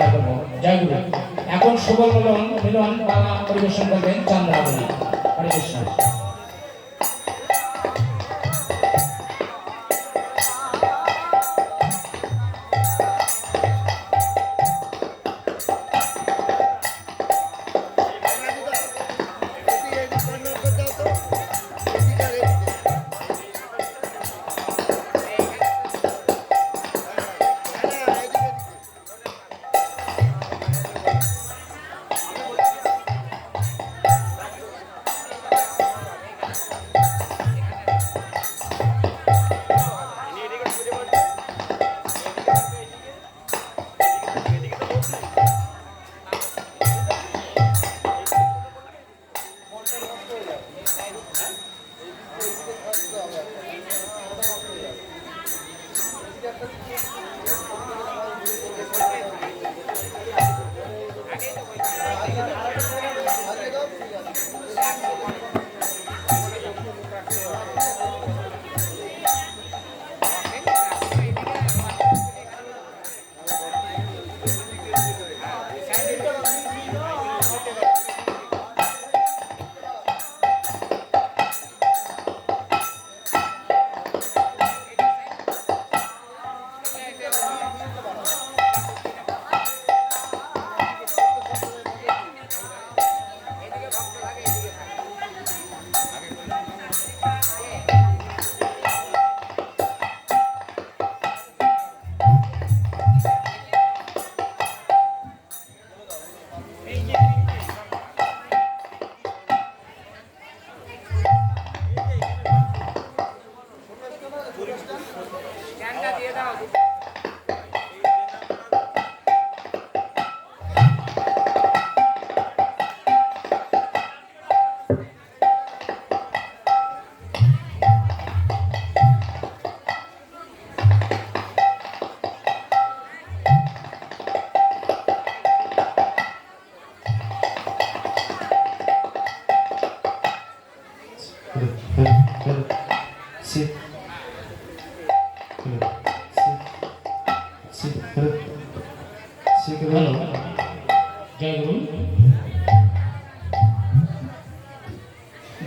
প্রার্থনা করবো। জয় গুরু। এখন শুভ মিলন বাবা পরিবেশন করবেন চন্দ্রাবলী। হরে কৃষ্ণ।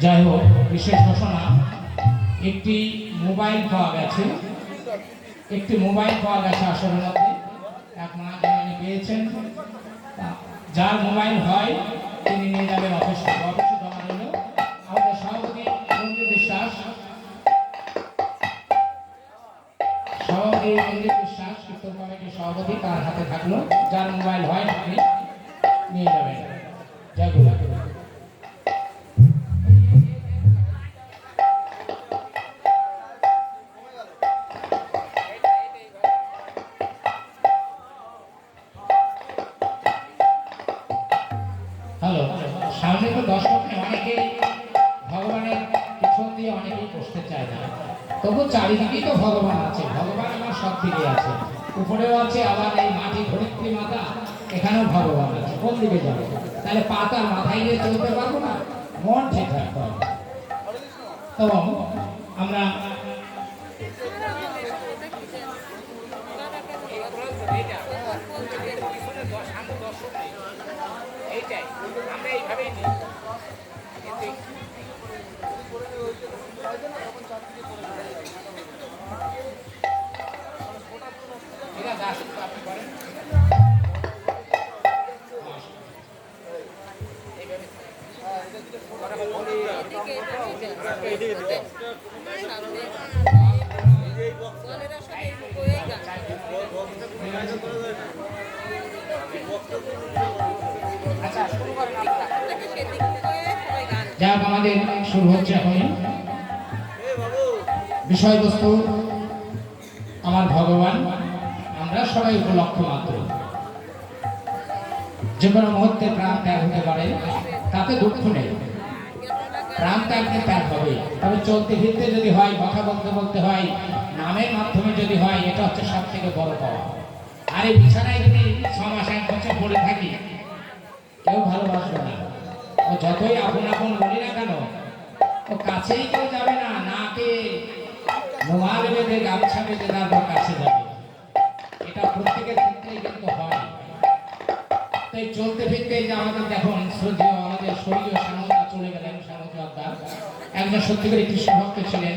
যাই হোক, বিশেষ ঘোষণা, একটি মোবাইল পাওয়া গেছে, আসরের মধ্যে এক মা যিনি পেয়েছেন, যার মোবাইল হয় তিনি নিয়ে যাবেন অফিসে জমা রইল। আমাদের সভাপতি রঞ্জিত বিশ্বাস, কীর্তন কমিটির সভাপতি, তার হাতে থাকলো, যার মোবাইল হয় আপনি নিয়ে যাবেন। জয় গুরু। হ্যালো, সামনে তো দর্শক অনেকে ভগবানের পিছন দিয়ে অনেকেই বসতে চায় না, তবু চারিদিকেই তো ভগবান আছে, ভগবান আমার সব দিকে আছে, উপরেও আছে, আবার এই মাটি ধরিত্রী মাতা, এখানেও ভগবান আছে। কোন দিকে যাবো? তাহলে পাতার মাথায় নিয়ে চলতে পারবো না, মন ঠিক রাখতে হবে। তো আমরা যাক, আমাদের শুরু হচ্ছে এখন। বিষয়বস্তু আমার ভগবান, আমরা সবাই উপলক্ষ মাত্র। যে কোনো মুহূর্তে প্রাণ ত্যাগ হতে পারে, তাতে দুঃখ নেই, প্রাণ ত্যাগকে ত্যাগ হবে। তবে চলতে ফিরতে যদি হয়, কথা বলতে বলতে হয়, নামের মাধ্যমে যদি হয়, এটা হচ্ছে সব থেকে বড় পাওয়া। আর এই বিছানায় যদি 6 মাস 1 বছর পড়ে থাকি, কেউ ভালোবাসবে না। ও যতই আপন আপন বলি না কেন, ও কাছেই কেউ যাবে না, নাকে নোয়াল বেঁধে গামছা বেঁধে তারপর কাছে যাবে। এটা প্রত্যেকের ক্ষেত্রেই কিন্তু হয়। তাই চলতে ফিরতে যে আমাদের দেখুন শ্রদ্ধেয় আমাদের স্বর্গীয় শ্যামলদা চলে গেলেন, শ্যামল জোয়ারদার একজন সত্যিকারী কৃষ্ণ ভক্ত ছিলেন।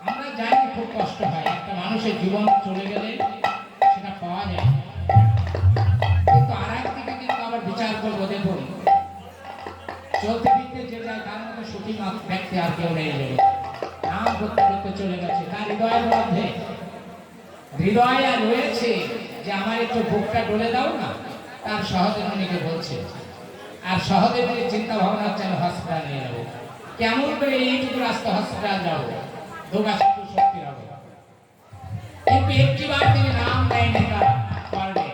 আমরা জানি খুব কষ্ট হয়, একটা মানুষের জীবন চলে গেলে সেটা পাওয়া যায়, কিন্তু আর একদিকে কিন্তু আবার বিচার করবো। দেখুন চলতে ফিরতে যে যায় তার মধ্যে সুখী ব্যক্তি আর কেউ নেই। নাম করতে করতে চলে গেছে, তার হৃদয়ের মধ্যে হৃদয় আর রয়েছে যে আমার একটু বুকটা ডলে দাও না, তার সহধর্মিণীকে বলছে। আর সহধর্মিণীর চিন্তা ভাবনা হচ্ছে আমি হসপিটাল নিয়ে যাবো, কেমন করে এইটুকু রাস্তা হসপিটাল যাবো, দুর্গাশক্তি শক্তি হবে। কিন্তু একটিবার তিনি নাম দেয়নি তার কর্ণে,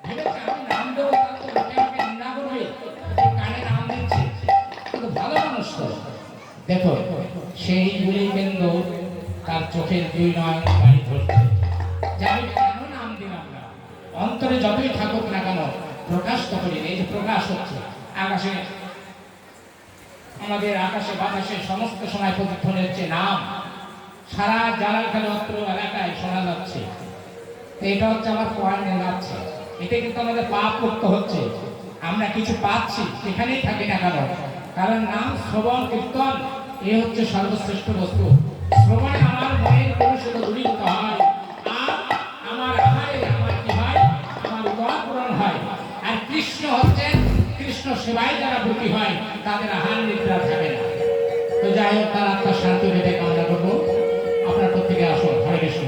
ভেবেছে আমি নাম দেবো তার তো লোকে আমাকে নিন্দা করবে, কানে নাম দিচ্ছে, কিন্তু ভালো মানুষ তো। দেখো সেই গুলি কেন্দ্র তার চোখের দুই নয়ন বাড়ি ধরছে যে আমি কেন নাম দিলাম না। অন্তরে যতই থাকুক না কেন প্রকাশ তো করিনি। এই যে প্রকাশ হচ্ছে আকাশে, আমাদের আকাশে বাতাসে সমস্ত সময় প্রতিধ্বনি হচ্ছে নাম, সারা জালালখালী অত্র এলাকায় শোনা যাচ্ছে। এটা হচ্ছে আমার পয়েন্ট যাচ্ছে, এটা কিন্তু আমাদের পাপ করতে হচ্ছে। আমরা কিছু পাচ্ছি সেখানেই থাকি না কেন, কারণ নাম শ্রবণ কীর্তন এ হচ্ছে সর্বশ্রেষ্ঠ বস্তু। শ্রবণে আমার মনের কলুষিত দূরীভূত হয়, আর আমার আহারে আমার কি হয়, আমার উদয় পূরণ হয়। আর কৃষ্ণ হচ্ছেন, কৃষ্ণ সেবায় যারা ভূতি হয় তাদের আহার নিদ্রা থাকে না। তো যাই হোক, তার আত্মার শান্তি পেতে কামনা করবো। আপনার প্রত্যেকে আসুন। হরে কৃষ্ণ।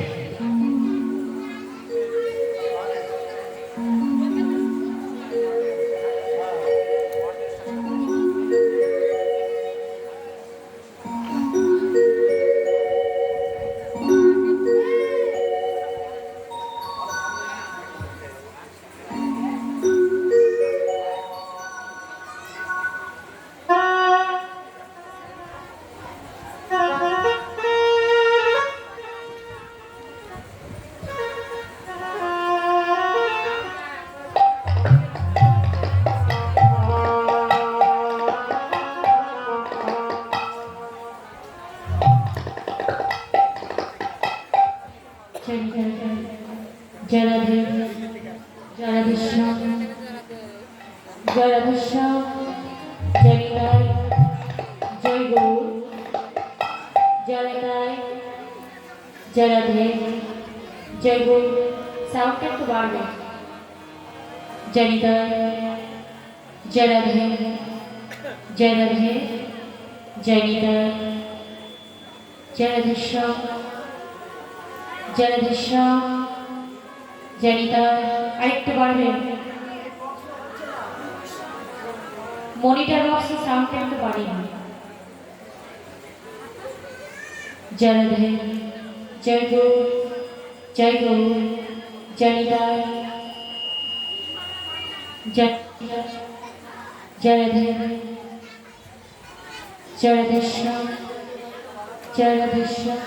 जय राधे, जय राधे श्याम, जय राधे श्याम, जय निताई, जय गुरु, जय निताई, जय राधे, जय गुरु। साउंड একটু বাড়বে। जय निताई, जय राधे, जय राधे, जय निताई, जय राधे श्याम, जय राधे श्याम, जय निताई। আরেকটু বাড়বে। মনিটর বক্সের সাউন্ডটা একটু বাড়িয়ে দিন। जय राधे, जय गुरु, जय गुरु, जय निताई, जय जय राधे, जय राधे श्याम, जय राधे श्याम।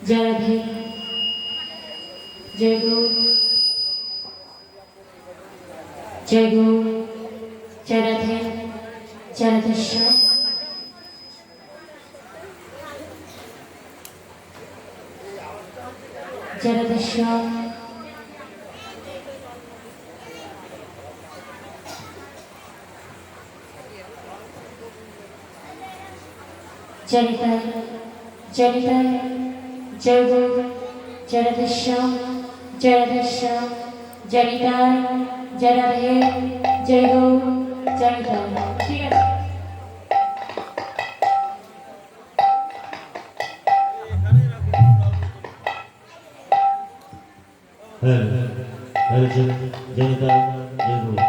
जय राधे, जय गुरु, जय गुरु, जय राधे, जय राधे श्याम, जय राधे श्याम, जय निताई, जय निताई, जय गुरु, जय राधे श्याम, जय राधे श्याम, जय निताई, जय राधे, जय गुरु, जय निताई। ठीक है। हरे जय निताई, जय गुरु।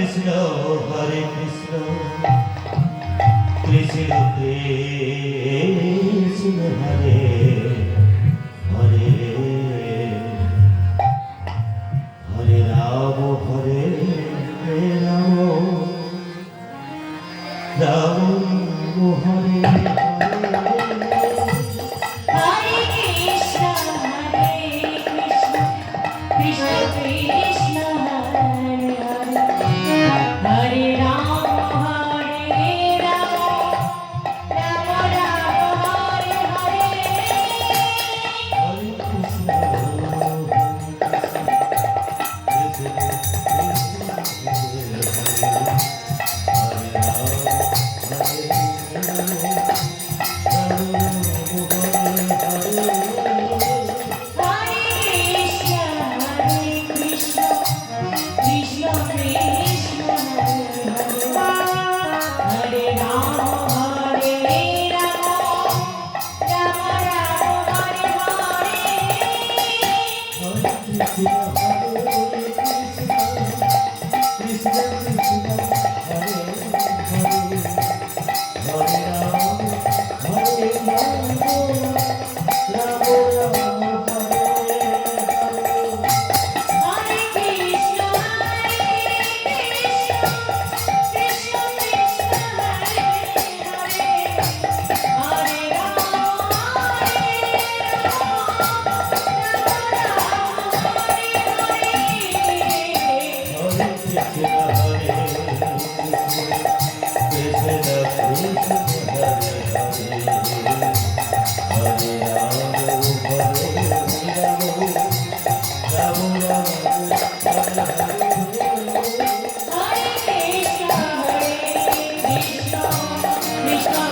কৃষ্ণ হরে কৃষ্ণ কৃষ্ণ কৃষ্ণ হরে হরে হরে রাম হরে রাম রাম হরে হরে কৃষ্ণ কৃষ্ণ কৃষ্ণ হরে হরে হরে রাম রাম রাম হরে হরে হরে কৃষ্ণ কৃষ্ণ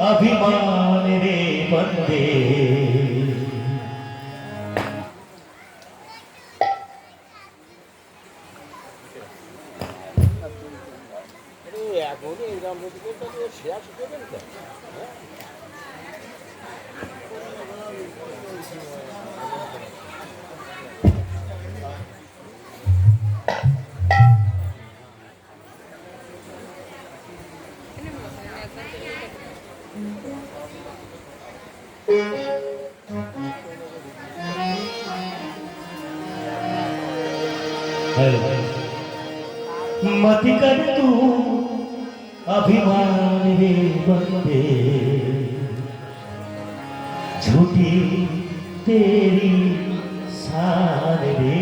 अभिमान रे बंदे मत कर तू अभिमान रे बंदे झूठी तेरी शान रे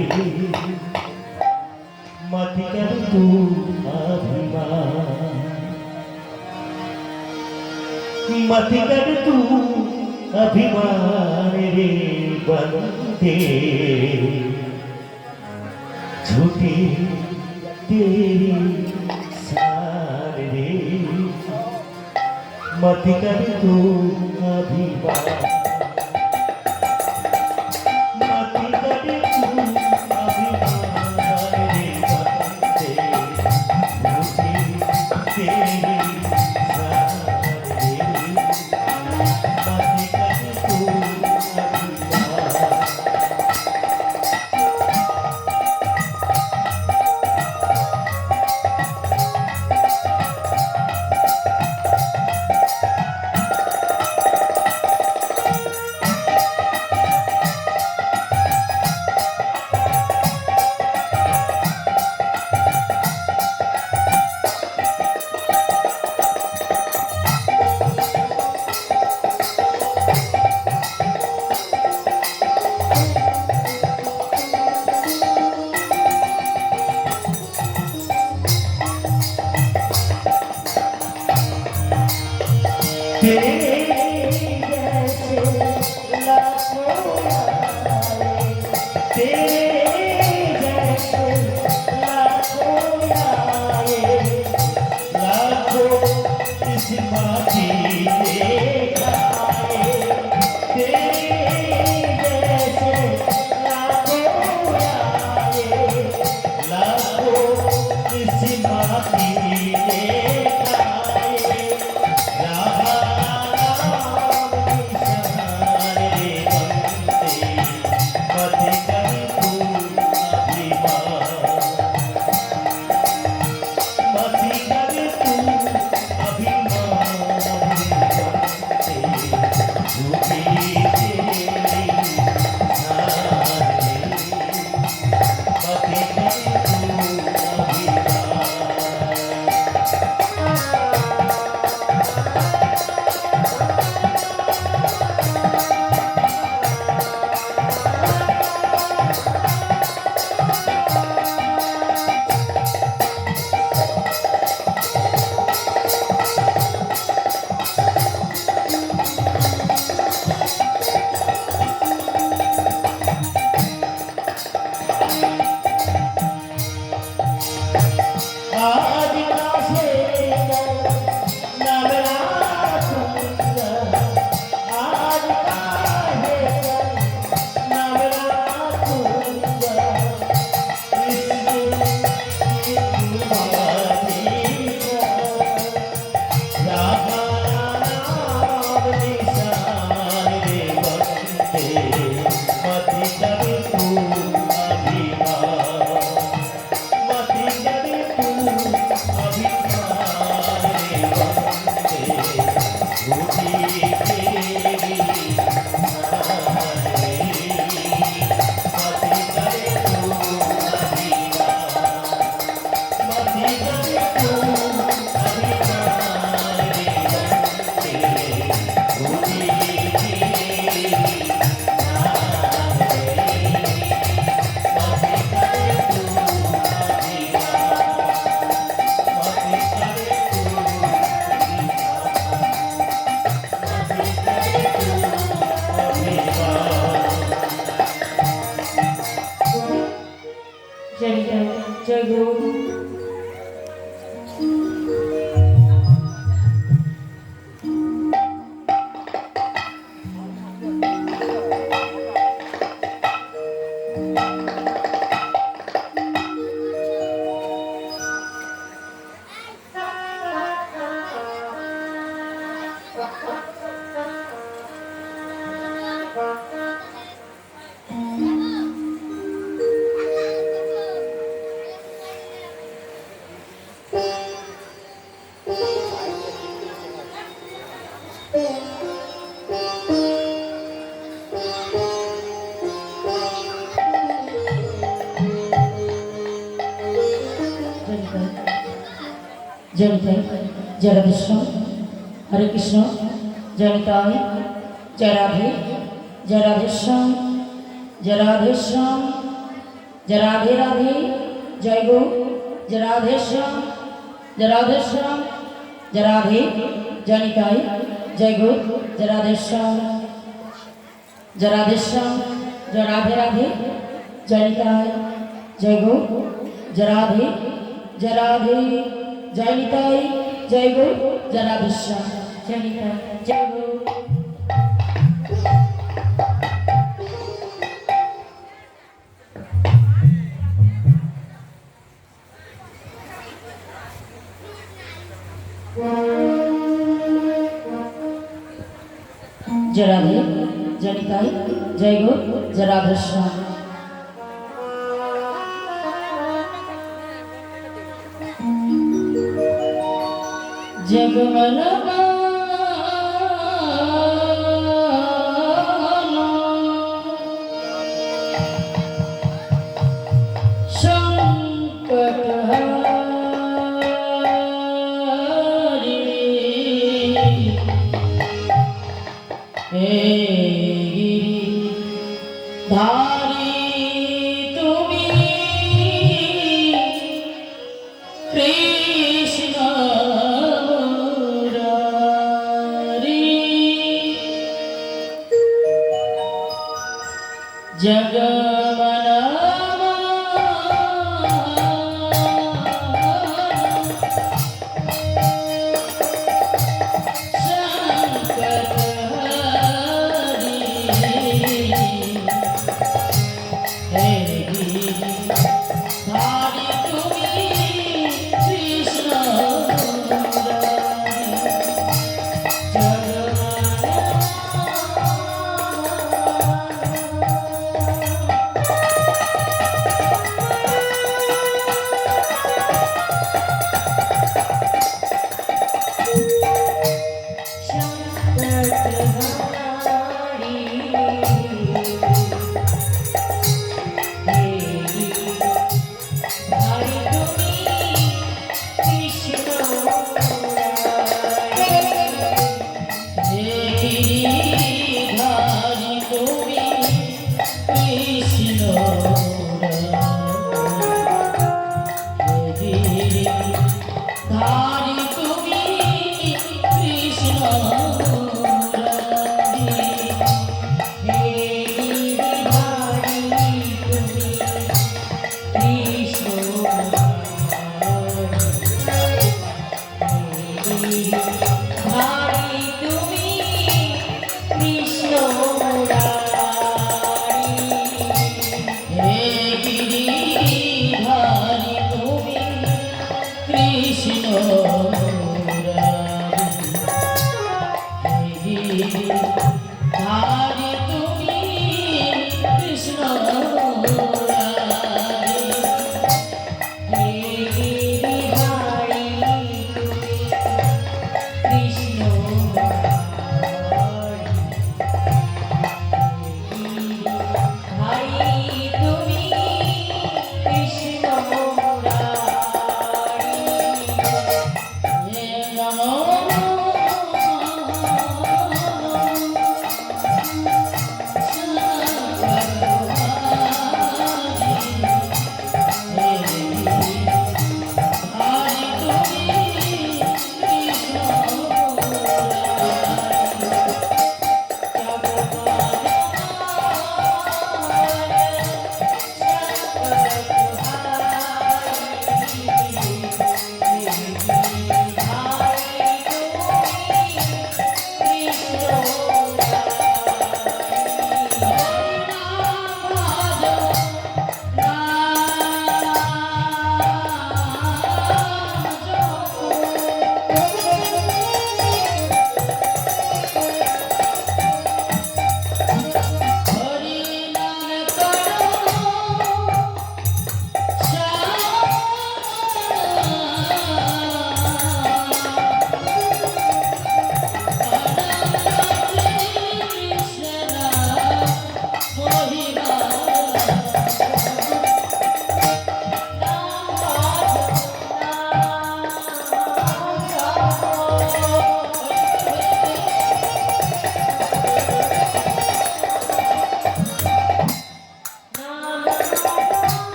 मत कर तू अभिमान मत कर तू अभिमान रे बंदे झूठी तेरी सार रे मत कर तू अभिमान मत कर तू अभिमान रे बंदे झूठी तेरी सार रे मत कर तू अभिमान জয় নিতাই জয় রাধেশ্যাম হরে কৃষ্ণ জয় নিতাই জয় রাধে জয় রাধেশ্যাম জয় রাধেশ্যাম জয় রাধে রাধে জয় গো জয় রাধেশ্যাম জয় রাধেশ্যাম জয় রাধে জয় নিতাই জয় গো জয় রাধেশ্যাম জয় রাধেশ্যাম জয় রাধে রাধে জয় নিতাই জয় গো জয় রাধে জয় রাধে জয় নিতাই জয় গো জয় রাধেশ্যাম জয় নিতাই জয় গো। जय राधे जय निताई जय गो जय राधेश्याम जगमन संकट धारी तुम्हें कृष्ण मुरारी जगमना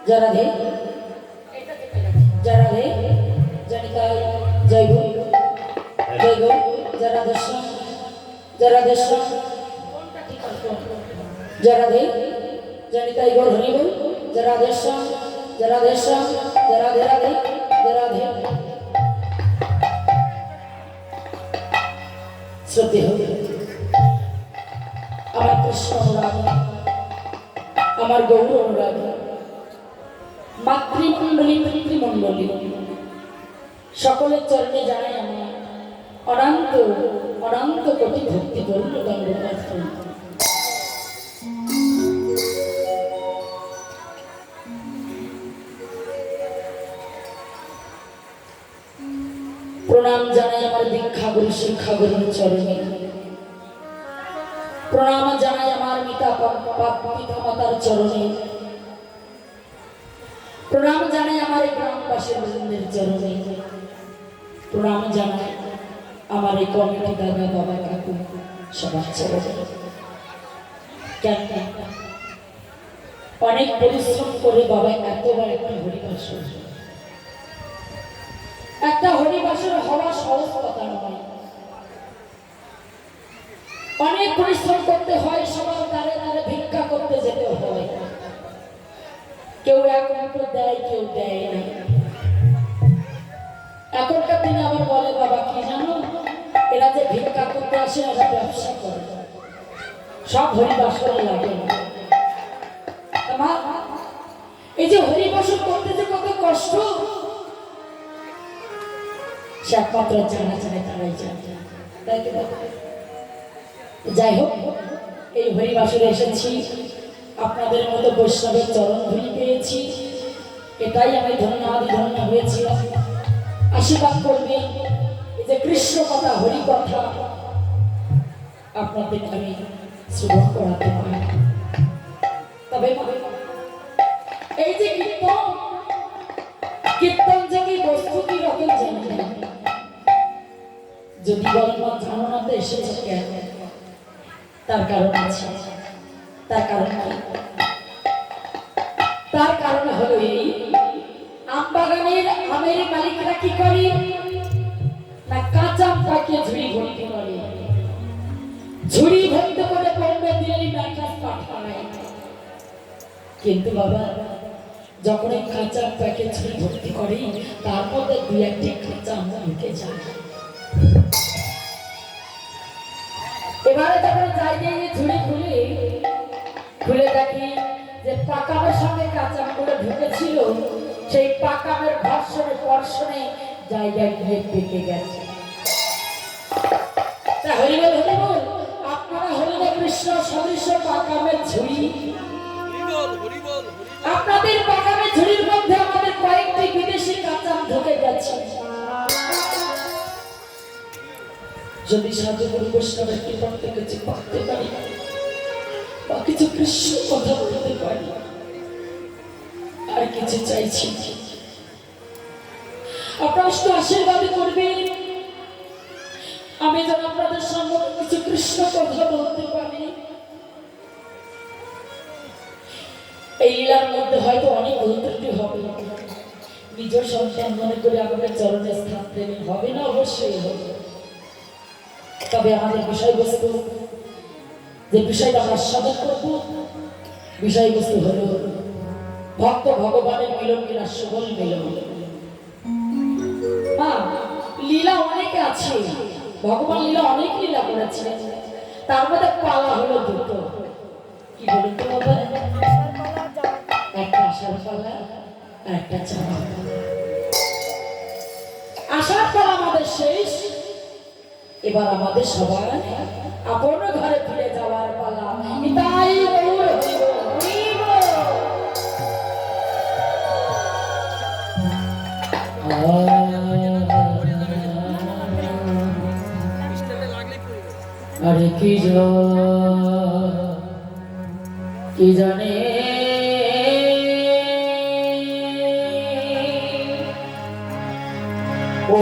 जराधे जराधे जनिताय जय गो जराधेश्याम जराधेश्याम जराधे जनिताय गो हरि बोल जराधेश्याम जराधेश्याम जराधे राधे जराधे श्रद्धे हो আমার কৃষ্ণ অনুরাগ আমার গৌর অনুরাগ মাতৃমণ্ডলী পিতৃমণ্ডলী সকলের চরণে জানাই আমি অনন্ত অনন্ত কোটি ভক্তি পূর্ণ দণ্ডবাদ প্রণাম জানাই আমার দীক্ষাগুরু শিক্ষাগুরুর চরণে প্রণাম জানাই আমার পিতা মাতার চরণে প্রণাম জানাই আমার গ্রামবাসী বৃন্দের চরণে প্রণাম জানাই আমার এই কমিটি দাদা বাবা কাকু সবার চরণে কেন অনেক পরিশ্রম করে বাবা এতবার একটা হরিবাসর হওয়া সহজ কথা নয় অনেক পরিশ্রম করতে হয় সবার দ্বারে দ্বারে ভিক্ষা করতে যেতে হয় কেউ এক মুঠো দেয় কেউ দেয় না এখনকার দিনে আবার বলে বাবা কি জানো এরা যে ভিক্ষা করতে আসে এরা ব্যবসা করে সব হরিবাসরে লাগে না এই যে হরিবাসর করতে যে কত কষ্ট সে একমাত্র জানা জানে তারাই জানে তাই কি যাই হোক এই হরিবাসরে এসেছি আপনাদের মতো বৈষ্ণবের চরণ ধুলি পেয়েছি এটাই আমি ধন্য হয়েছিলাম আশীর্বাদ করবেন এই যে কৃষ্ণ কথা হরি কথা আপনাদের আমি শ্রবণ করাতে পারি তবে এই যে কীর্তন যে কি বস্তু কি রকম জানি যদি বলেন মা জানো না তো এসেছে কেন, তার কারণ আছে। তার কারণ কি? তার কারণ হলো এই, আম বাগানের আমের মালিকরা কি করে না, কাঁচা আম পাকিয়ে ঝুড়ি ভর্তি করে, ঝুড়ি ভর্তি করে পড়বে দিল্লি ম্যাট্রাস পাঠায়। কিন্তু বাবা যখন এই কাঁচা আম পাকিয়ে ঝুড়ি ভর্তি করে, তার মধ্যে দুই একটি কাঁচা আম ঢুকে যায়। এবারে যখন জায়গায় ঝুড়ি খুলে দেখি যে পাকা আমের সঙ্গে কাঁচা আমগুলো ঢুকেছিল, সেই পাকা আমের ঘর্ষণে স্পর্শনে জায়গায় গিয়ে পেকে গেছে। তা হরিবল হরিবল, আপনারা হলেন কৃষ্ণ সদৃশ পাকা আমের ঝুড়ি। আপনাদের পাকা আমের ঝুড়ির মধ্যে আমাদের কয়েকটি বিদেশি কাঁচা আম ঢুকে গেছে। যদি সাধু গুরু বৈষ্ণবের কৃপা থেকে কিছু পাতে পারি বা কিছু কৃষ্ণ কথা বলতে পারি, আর কিছু চাইছি আপনারা তো আশীর্বাদ করবেন, আমি যেন আপনাদের সম্মুখে কিছু কৃষ্ণ কথা বলতে পারি। এই লীলার মধ্যে হয়তো অনেক ভুল ত্রুটি হবে, নিজের সন্তান মনে করে আমাকে চরণে স্থান দেবেন, হবে না? অবশ্যই হবে। তবে আমাদের বিষয়বস্তু, যে বিষয়টা আমরা সাধন করব, বিষয়বস্তু হলো ভক্ত ভগবানের মিলন কিনা, সুবল মিলন। লীলা অনেকে আছে, ভগবান লীলা অনেক লীলা করেছেন, তার মধ্যে পালা হলো দুটো। কি বলুন তো বাবা? একটা আষাঢ় পালা আর একটা চাঁদ। আষাঢ় পালা আমাদের শেষ, এবার আমাদের সবার আপন ঘরে ফিরে যাওয়ার পালা। তাই আরে কি জানে ও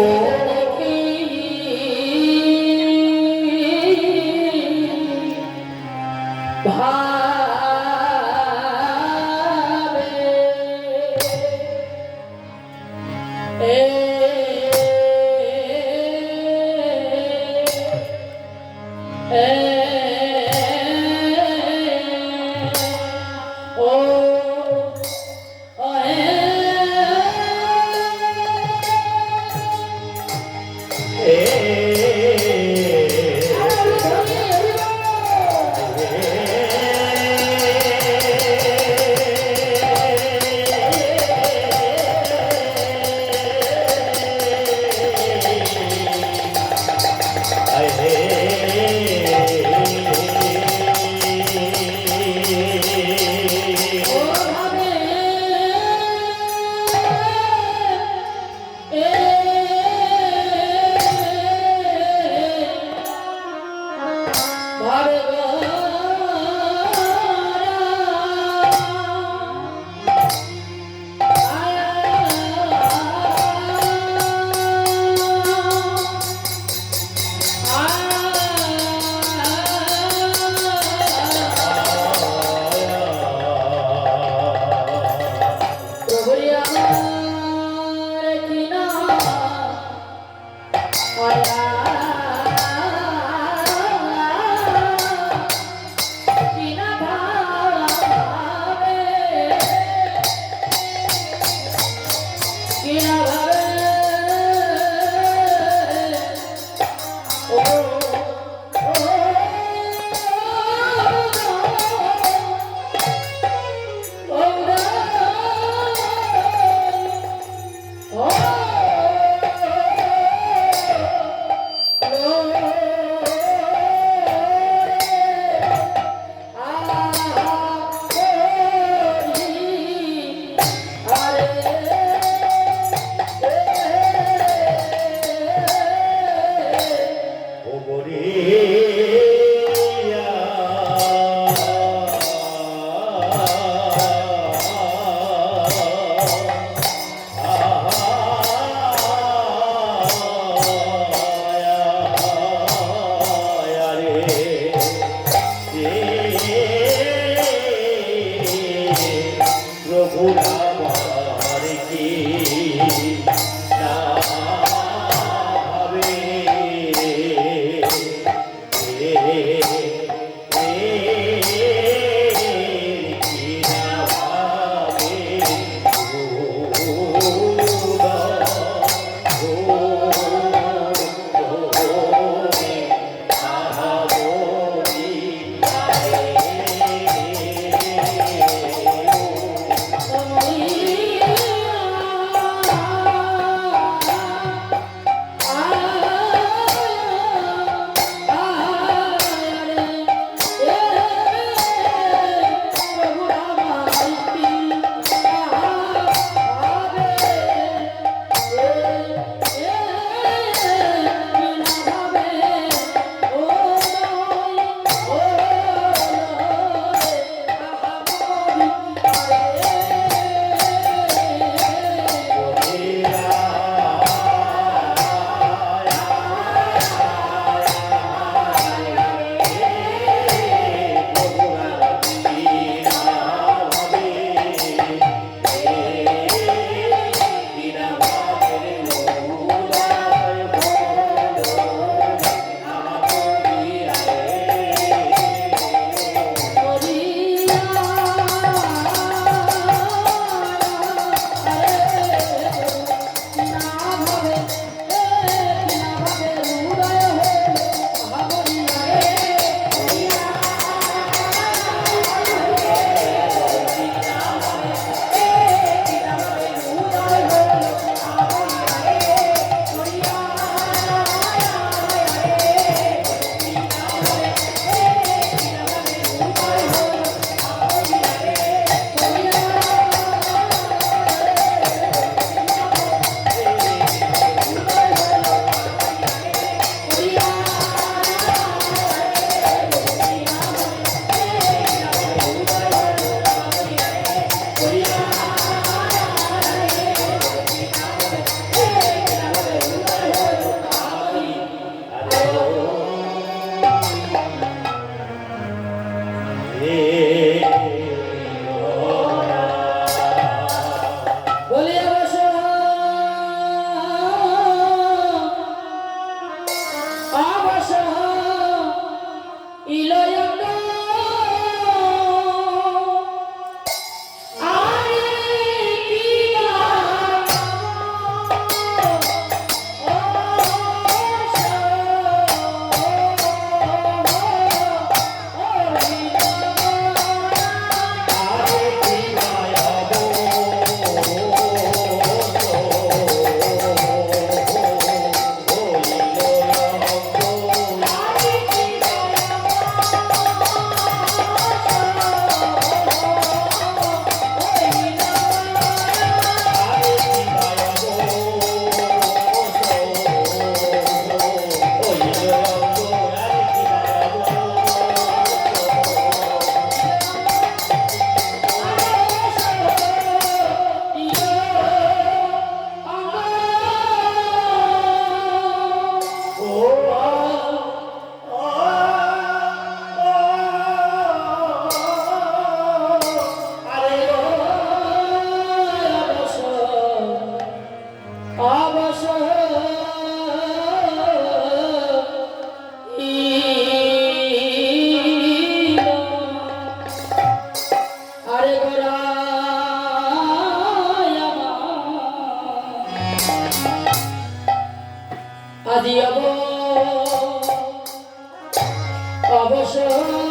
অবসর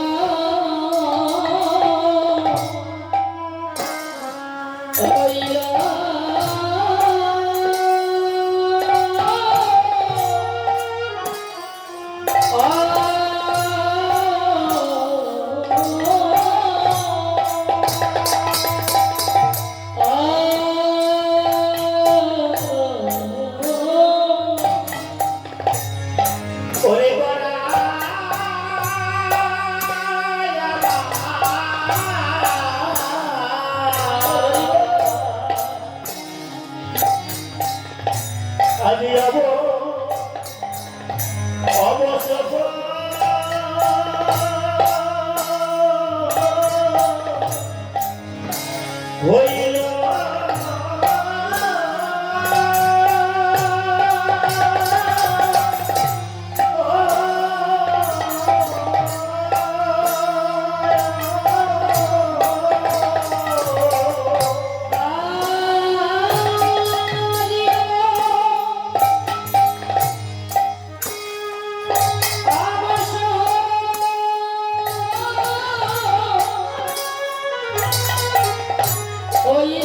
হইল ওরে গোরা আজি যাব অবসর হইল Oh,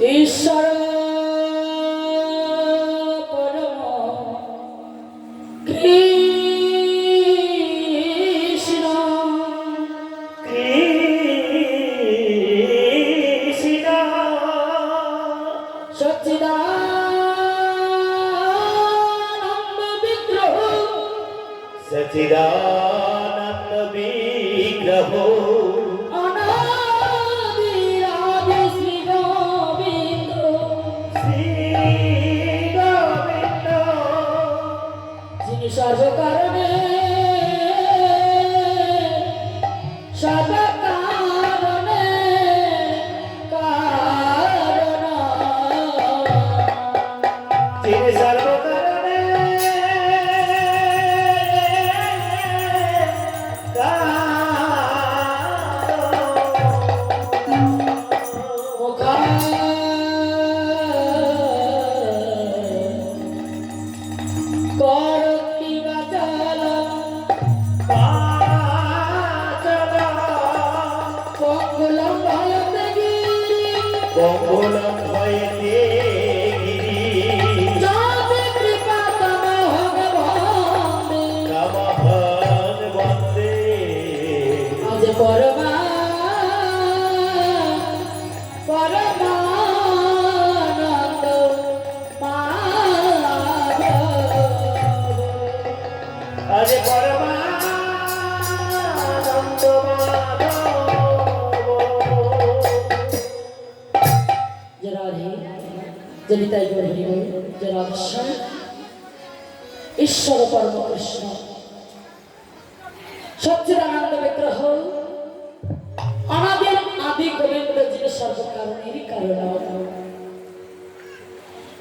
ঈশ্বর পরম কৃষ্ণ কৃষ্ণ সচ্চিদানন্দ বিগ্রহ সচিদানন্দ বিগ্রহ অনাদি আদি শ্রী গোবিন্দ শ্রী গোবিন্দ যিনি সর্বকারণে সর্বকারণে কারণ যিনি সর্বকারণে করতি বাচাল কঙ্কুলম ভয়তে গিরি কঙ্কুলম হইতে যাতে কৃপা তম ভগবানে নমঃ বন্দে আজ পরমানন্দ মাধব আজ পরমানন্দ মাধব যে রাধে যদি তাই বলি যে রাধেশ্বর ঈশ্বর পরম কৃষ্ণ সচ্চিদানন্দ বিগ্রহ অনাদির আদি গোবিন্দ যিনি সর্বকারণেরই কারণ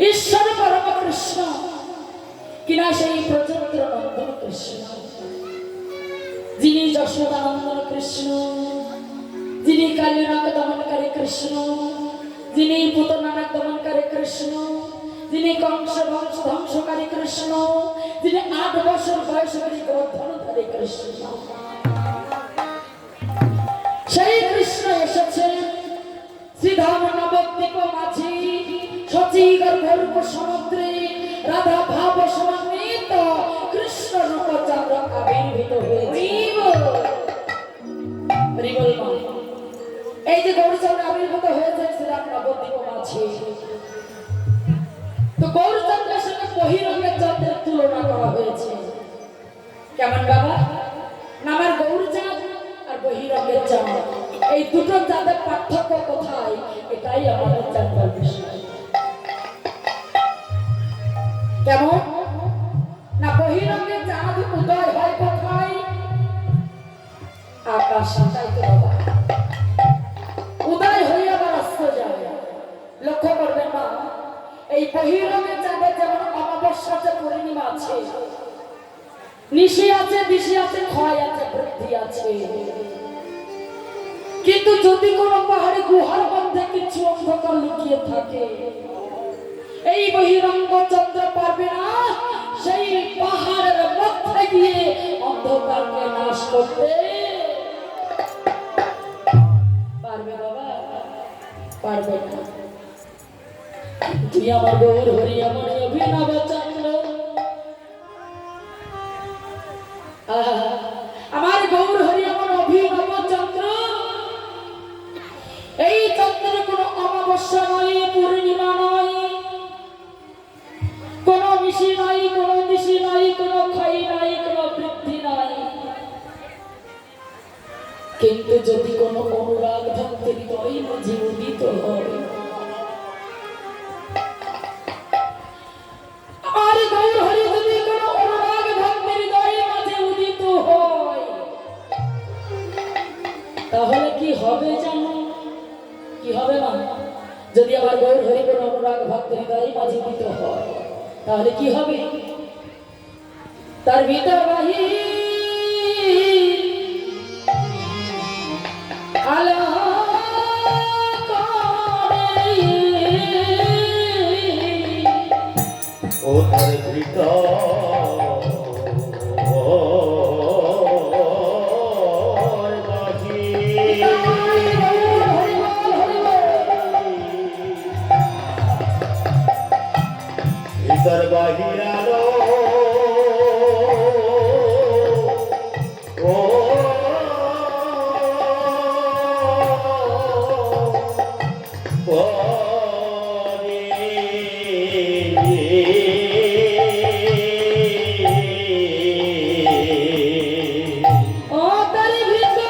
ঈশ্বর পরম কৃষ্ণ কিনা সেই প্রচন্দ্র নন্দন কৃষ্ণ যিনি যশোদানন্দন কৃষ্ণ যিনি কালীনাগ দমনকারী কৃষ্ণ যিনি পুতনানাগ দমনকারী কৃষ্ণ যিনি কংস বংশ ধ্বংসকারী কৃষ্ণ যিনি 8 বছর বয়সকারী গ্রন্থনধারী কৃষ্ণ সেই কৃষ্ণ এসেছেন শ্রীধাম নবদ্বীপ মাঝি সচি গর্ভরূপ সমুদ্রে রাধা ভাব সমন্বিত কৃষ্ণ রূপচন্দ্র আবির্ভূত হয়েছে এই যে গৌরচন্দ্র আবির্ভূত হয়েছে শ্রীরাম নবদ্বীপ মাঝি তো গৌরচন্দ্রের সঙ্গে বহিরঙ্গের চন্দ্রের তুলনা করা হয়েছে কেমন বাবা নামের গৌরচাঁদ আর বহিরঙ্গের চাঁদ এই দুটো চাঁদের পার্থক্য কোথায় এটাই আমাদের জানবার বিষয় কেমন না বহিরঙ্গের চাঁদ উদয় হয় কোথায় আকাশে তাই তো বাবা উদয় হয়ে আবার অস্ত যায় লক্ষ্য করবেন না এই বহিরঙ্গের চাঁদের যেমন অমাবস্যা আছে পূর্ণিমা আছে নিশি আছে দিশি আছে ক্ষয় আছে বৃদ্ধি আছে কিন্তু যদি কোনো পাহাড়ি গুহার মধ্যে কিছু অন্ধকার লুকিয়ে থাকে এই বহিরঙ্গ চন্দ্র পারবে না সেই পাহাড়ের মধ্যে গিয়ে অন্ধকারকে নাশ করতে পারবে বাবা পারবে না তুই আমার গৌর হরি আমার অভিনব চন্দ্র আমার গৌর হরি আমার অভিনব চন্দ্র এই চন্দ্র কোনো অমাবস্যা নয় পূর্ণিমা নয় কোন নিশি নাই কোন দিশি নাই কোন ক্ষয় নাই কোন বৃদ্ধি নাই কিন্তু যদি কোন অনুরাগ ভক্তের হৃদয় মাঝে উদিত হয় আর গৌর হরি যদি কোন অনুরাগ ভক্তের হৃদয় মাঝে উদিত হয় তাহলে কি হবে জানো কি হবে না যদি আবার গৌর হরি কোন অনুরাগ ভক্তের হৃদয় মাঝে উদিত হয় তাহলে কি হবে তার ভিতর বাহির আলো ওধার ভিতর বাহি ভিতর বাহির আলো ও ও তার ভিতর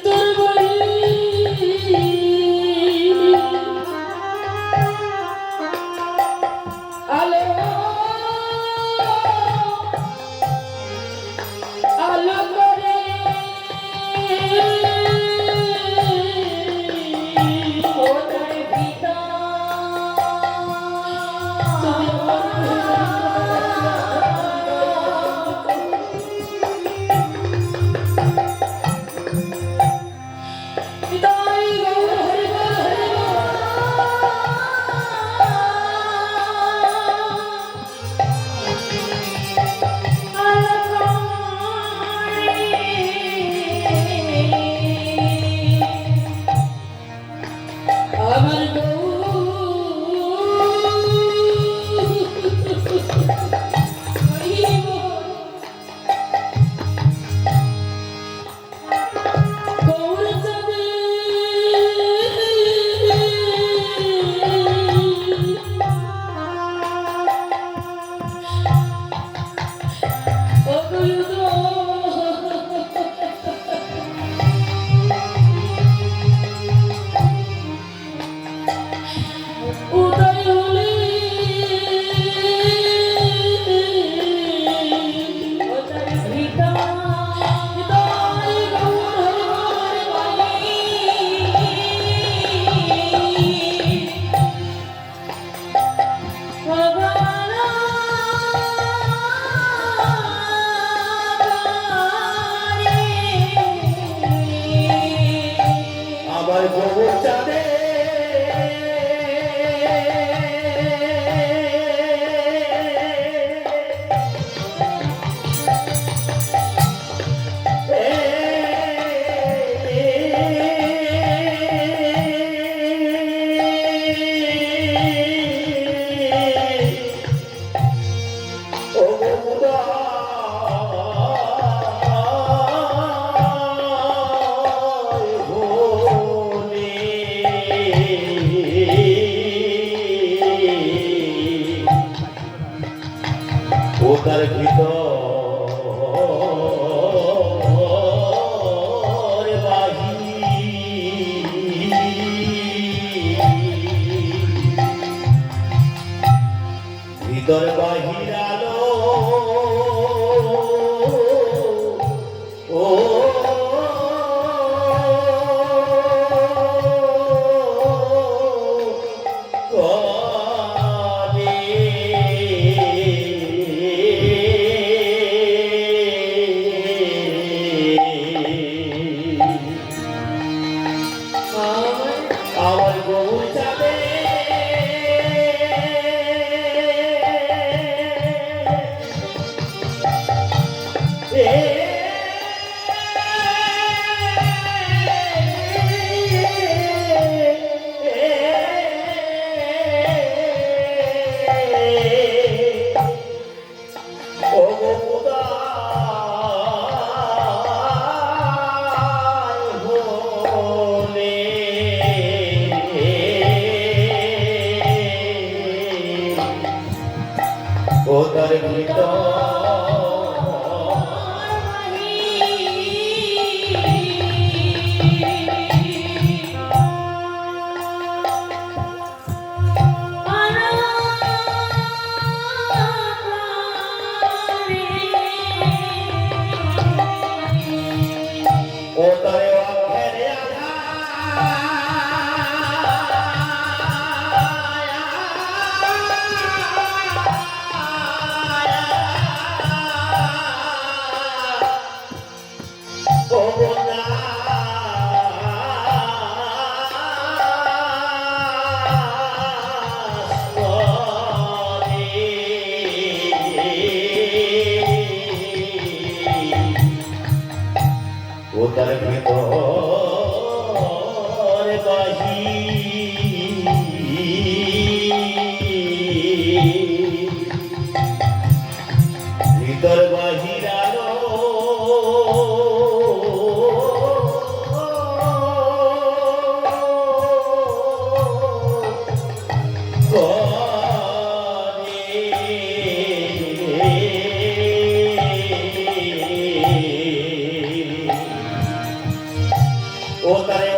তোর বলি আলো আলো করে ও তার ভিতর হৃদয় গৌর হরি বল হরি আমার গৌর যাবে ও উদয় হলে ও তার ভিতর হৃদয় গৌর হরি বলি ভগবান আমার গৌর চাঁদে ও গৌরা ও তার ভিতর ভিতর বাহির আলো ও আমার গৌর চাঁদে ও গৌরা ও তার ভিতর আনা তার ভিতর ভিতর বাহির আলো ও তারে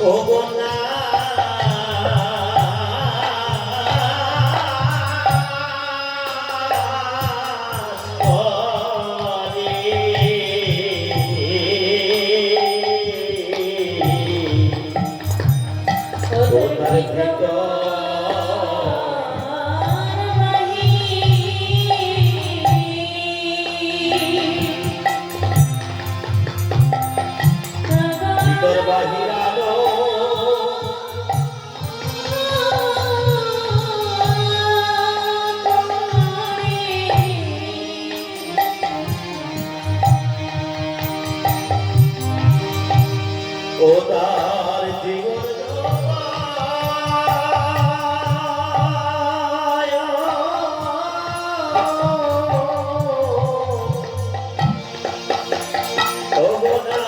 ও বন্যা ভিতর বাহির আলো ও তার জীবন ও বোনা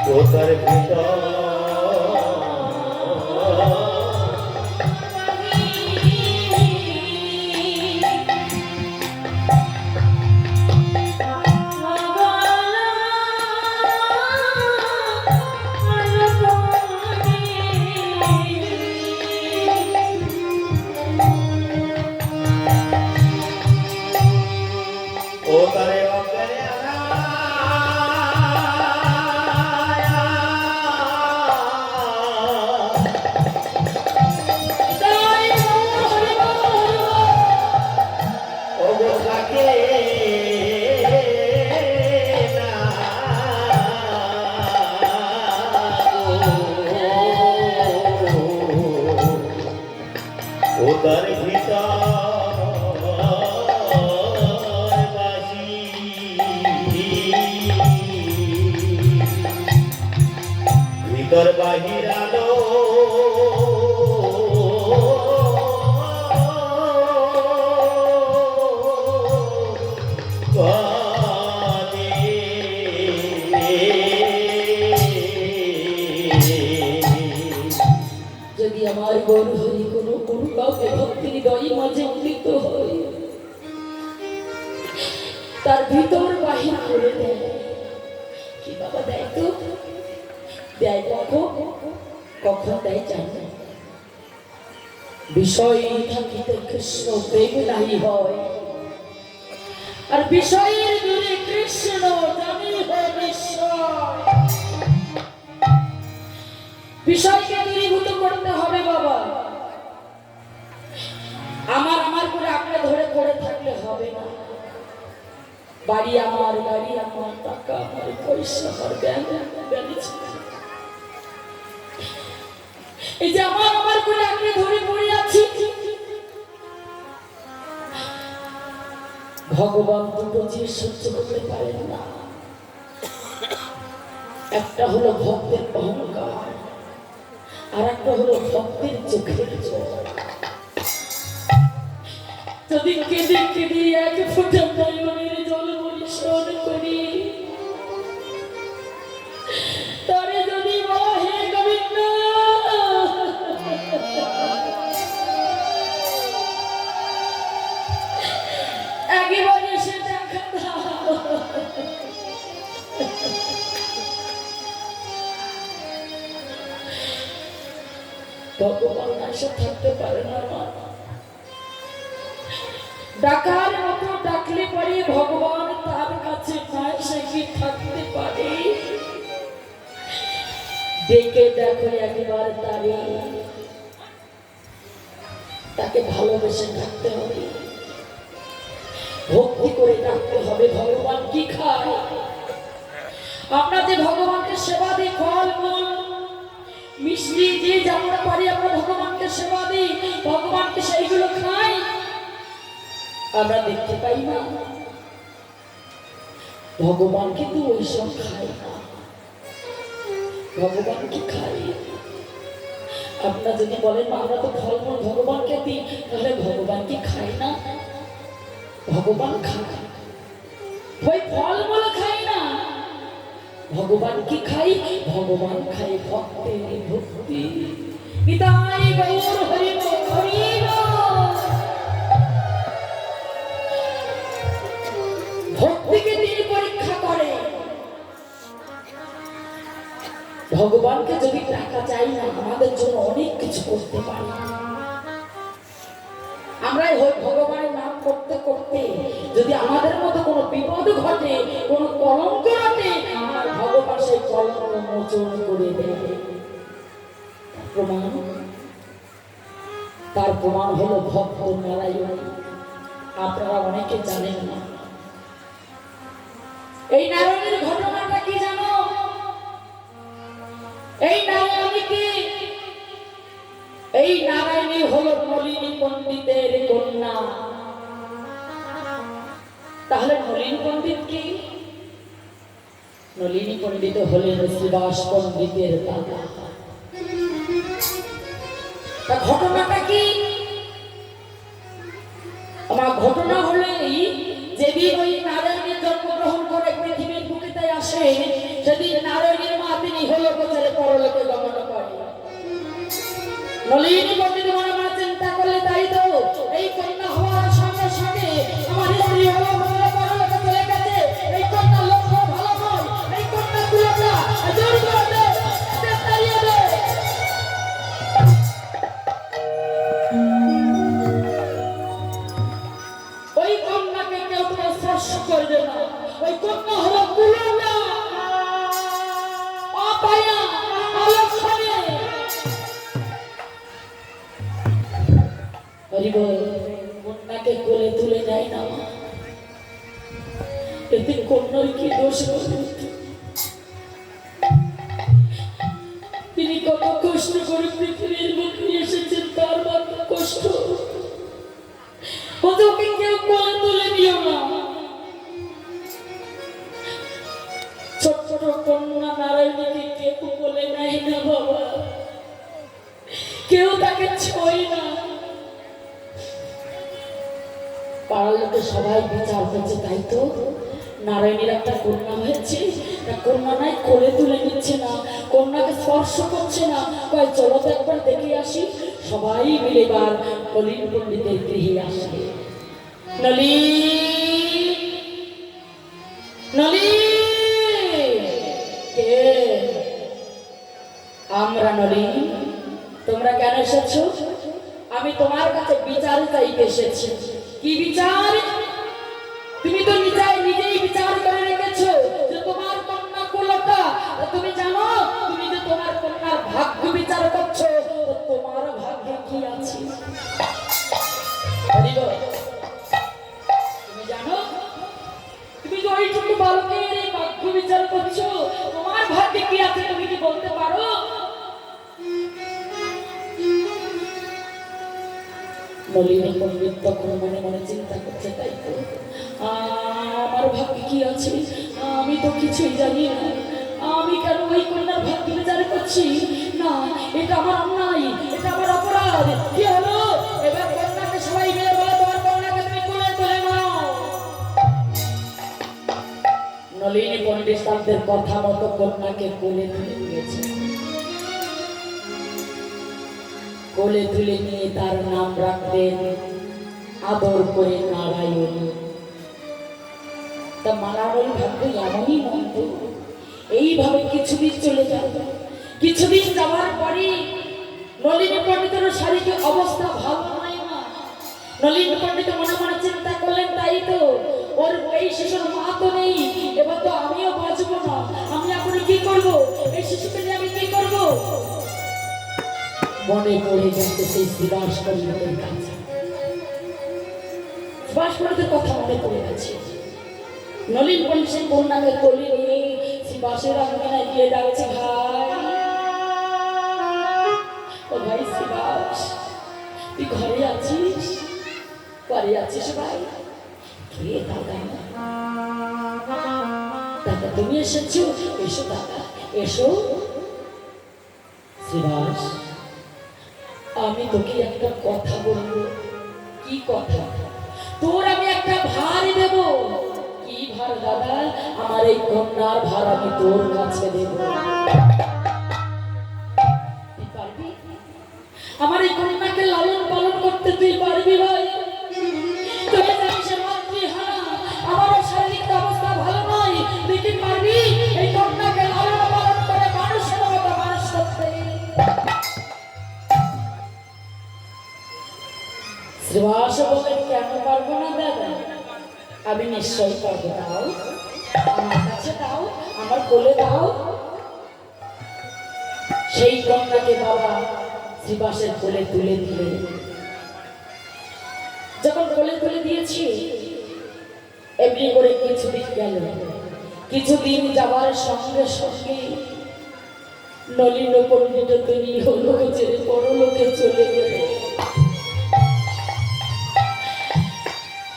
ও তার ভিতর ও তারে অজ্ঞানে ও গো থাকে না ও তার ভিতর বাহির আলো যদি আমার গরু হরি কোনো কাউকে ভক্তির হৃদয়ের মাঝে উদিত হয়, তার ভিতর বাহির করে দেয়। কি বাবা দেয় তো, দেয় কখন দেয় জানে। বিষয় থাকিতে কৃষ্ণ প্রেম নাহি হয়, আর বিষয়ের দূরে কৃষ্ণ জানি হয় নিশ্চয়। বিষয়কে দূরীভূত করতে হবে বাবা। আমার করে আঁকড়ে ধরে পড়ে থাকলে হবে না। বাড়ি আমার, টাকা আমার, পয়সা আমার, এই যে আমার করে আঁকড়ে ধরে পড়ে আছি। ভগবান দুটো জিনিস সহ্য করতে পারেন না। একটা হলো ভক্তের অহংকার, আর একটা হলো ভক্তের চোখের জল। যদি কেঁদে এক ফোঁটা নয়নের জল পরিশোধ করি, তারে যদি হে গোবিন্দ একেবারে সে দেখা দাও, ভগবান এসে থাকতে পারে না। ডাকার মতো ডাকলে পরে ভগবান তার কাছে না এসে কি থাকতে পারে? ডেকে দেখো একবার তারে, তাকে ভালোবেসে ডাকতে হবে, ভক্তি করে ডাকতে হবে। ভগবান কি খায়? আমরা যে ভগবানকে সেবা দিই, ফল মূল মিষ্টি দিয়ে যেমন পারি আমরা ভগবানকে সেবা দিই, ভগবানকে সেইগুলো খাই? আমরা দেখতে পাই না। ভগবান কিন্তু ওইসব খায় না। ভগবান কি খায়? আপনারা যদি বলেন আমরা তো ফলমূল ভগবানকে দিই, তাহলে ভগবান কি খায় না? ভগবান খায়, ওই ফলমূল খায় না। ভগবান কি খাই? ভগবান খাই ভক্তের ভক্তি। নিতাই গৌর হরি হরি ভক্তিকে তিনি পরীক্ষা করে। ভগবানকে যদি টাকা চাই না, আমাদের জন্য অনেক কিছু করতে পারি। আমরা ভগবানের নাম করতে করতে যদি আমাদের মধ্যে কোনো বিপদ ঘটে, কোনো কলঙ্ক ঘটে, আমার ভগবান সেই কলঙ্ক মোচন করে দেবে। প্রমাণ, তার প্রমাণ হলো ভক্ত নারায়ণ। আপনারা অনেকে জানেন না এই নারায়ণের ঘটনাটা কি জানো? এই নারায়ণী কি? এই নারায়ণী হলো নলিনী পণ্ডিতের কন্যা। তাহলে নলিনী পণ্ডিত কি? নলিনী পণ্ডিত হলেন শ্রীবাস পণ্ডিতের দাদা। তা ঘটনাটা কি? আমার ঘটনা হলো এই, যেদিন ওই নারায়ণের জন্মগ্রহণ করে পৃথিবীর বুকেতে আসে, সেদিন নারায়ণের মা তিনি হলো গোচরে পরলোকে গমন করে। নলিনী পণ্ডিত মনে মনে চিন্তা করলে, তাই তো এই কন্যা হওয়ার সঙ্গে সঙ্গে আমার স্ত্রী হলো পরলোকে চলে গেছে। এই কন্যা লক্ষ্য ভালো হয়, এই কন্যা কুলটা জোর করে দে, তাড়িয়ে দে। ওই কন্যাকে কেউ তো স্পর্শ করবে না। ওই কন্যা হলো কুলটা, অপায়া, অলক্ষণে। কন্যাকে কোলে তুলে নেয় না। এতে কন্যার কি দোষ? তিনি কত কষ্ট করে পৃথিবীর বুকে এসেছেন, তার মাত্র কষ্ট। ওকে কেউ কোলে তুলে নিও না। ছোট ছোট কন্যা নারায়ণীকে কেউ কোলে নেয় না বাবা, কেউ তাকে ছোঁয় না। পাড়ার লোকে সবাই বিচার করছে, তাই তো নারায়ণীর একটা কন্যা হয়েছে, কন্যা নাই কোলে তুলে নিচ্ছে না, কন্যাকে স্পর্শ করছে না। কয় চলো তো একবার দেখে আসি। সবাই মিলে এবার নলিন পণ্ডিতের গৃহে আসে। আমরা নলিন। তোমরা কেন এসেছো? আমি তোমার কাছে বিচার চাইতে এসেছি। কি বিচার? তুমি তো নিজেই বিচার করে রেখেছো যে তোমার কন্যা কুলটা। তুমি জানো তুমি যে তোমার কন্যার ভাগ্য বিচার করছো, তোমার ভাগ্যে কি আছে? তুমি জানো তুমি যে ওইটুকু বালকের এই ভাগ্য বিচার করছো, তোমার ভাগ্যে কি আছে তুমি কি বলতে পারো? নলিনী পণ্ডিত তখন মনে মনে চিন্তা করছে, তাই তো আমার ভাগ্যে কি আছে? আমি তো কিছুই জানি না। আমি কেন ওই কন্যার ভাগ্য বিচার করছি? না, এটা আমার অন্যায়, এটা আমার অপরাধ। কি হলো? এবার কন্যাকে সবাই মিলে বলে তোমার কন্যাকে তুমি কোলে তুলে নাও। নলিনী পণ্ডিত তাদের কথা মতো কন্যাকে কোলে তুলে নিয়েছে। কোলে তুলে নিয়ে তার নাম রাখবেন আদর করে নারায়ণ। তা মালার ভাগ্য এমনই মন্দ। এইভাবে কিছুদিন চলে যাবে। কিছুদিন যাওয়ার পরে নলিনী পণ্ডিতের শারীরিক অবস্থা ভালো হয় না। নলিন পণ্ডিত মনে মনে চিন্তা করলেন, তাই তো, ওর এই শিশুর মা তো নেই, এবার তো আমিও বাঁচবো না, আমি এখন কি করব, এই শিশুকে নিয়ে আমি কি করব? মনে পড়ে যাচ্ছে সেই সুভাষ পণ্ডিতের কাছে, সুভাষ পণ্ডিতের কথা মনে পড়ে গেছে। নলিন পণ্ডিত সেই কন্যাকে কোলে নিয়ে সুভাষের আঙ্গিনা গিয়ে ডাকছে, ভাই, ও ভাই সুভাষ, তুই ঘরে আছিস? ঘরে আছিস ভাই? কে দাদা? দাদা তুমি এসেছো? এসো দাদা, এসো। সুভাষ, আমি তোকে একটা কথা বলবো। কি কথা? তোর আমি একটা ভার দেব। কি ভার দাদা? আমার এই কন্যার ভার আমি তোর কাছে দেব। তুই পারবি? আমার এই কন্যাকে লালন পালন করতে তুই পারবি ভাই? তুই জানিস মাতৃহারা, আমারও শারীরিক অবস্থা ভালো নয়, তুই কি পারবি এই কন্যাকে লালন পালন করে মানুষের মতো মানুষ করতে? সুভাষ বলেন, কেন পারবো না দাদা? আমি নিশ্চয়ই পারবো। দাও, আমার কাছে দাও, আমার কোলে দাও। সেই কন্যাকে বাবা সুভাষের কোলে তুলে দিলে, যখন কোলে তুলে দিয়েছি, এমনি করে কিছুদিন গেল। কিছুদিন যাওয়ার সঙ্গে সঙ্গে নলিন পণ্ডিত তিনি হলো যে পরলোকে চলে গেল।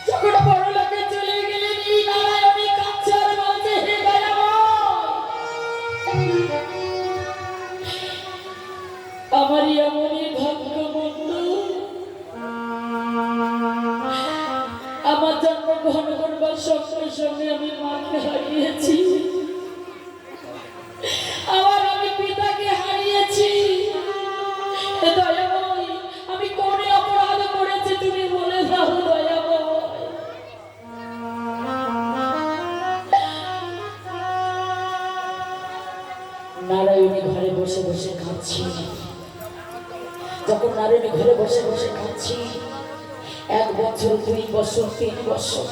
যখন পরলোকে চলে গেলেন, এই নারায়ণী কাঁদছে আর বলছে, হে আমারই এমনই ভাগ্য বন্ধু, আমার জন্মগ্রহণ করবার সঙ্গে সঙ্গে আমি মাকে হারিয়েছি, আবার আমি পিতাকে হারিয়েছি। হে দয়াময়, আমি কোন অপরাধ করেছি তুমি বলে দাও দয়াময়। নারায়ণী ঘরে বসে বসে খাচ্ছি। যখন নারায়ণী ঘরে বসে বসে খাচ্ছি, 1 বছর, 2 বছর, 3 বছর,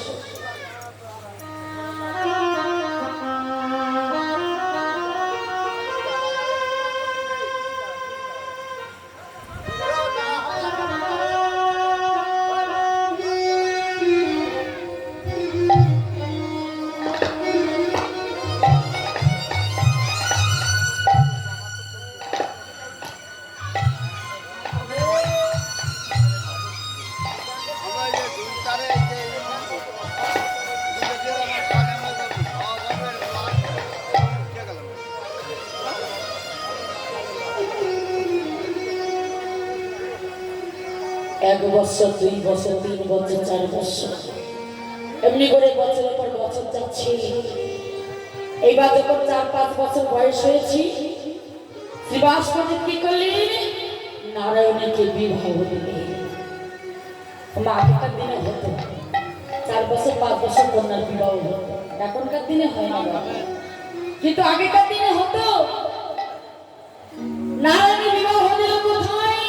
এক বছর, 2 বছর, 3 বছর, 4 বছর, এমনি করে বছরের পর বছর যাচ্ছে। এইবার যখন 4-5 বছর বয়স হয়েছি, সুভাষ পণ্ডিত কি করলেন? নারায়ণীকে বিবাহ দিলেন। আগেকার দিনে হতো 4 বছর, 5 বছর কন্যার বিবাহ হতো, এখনকার দিনে হয় না, কিন্তু আগেকার দিনে হতো। নারায়ণী বিবাহ দিল কোথায়?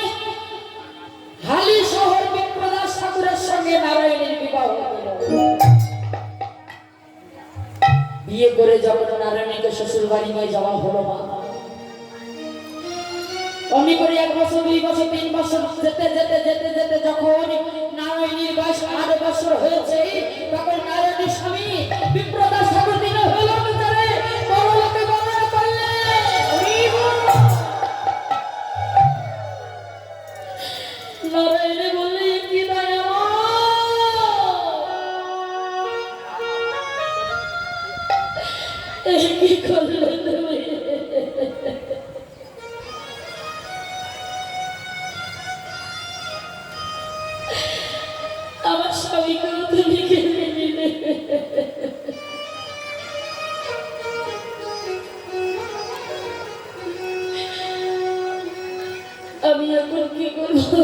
হালি শহর বিপ্রদাস ঠাকুরের সঙ্গে নারায়ণীর বিবাহ হলো। বিয়ে করে যখন নারায়ণীকে শ্বশুর বাড়ি নিয়ে যাওয়া হলো, মা অমনি করে 1 বছর, 2 বছর, 3 বছর যেতে যেতে যেতে যেতে যখন নারায়ণীর বয়স 8 বছর হয়েছে, তখন নারায়ণীর স্বামী বিপ্রদাস ঠাকুর তিনি হলো বিচারে পরলোকে গমন করলেন। নারায়ণী বললেন, কি দয়া কি করলেন তুমি? আমার স্বামীকে তুমি কেড়ে নিলে। আমি এখন কি করবো?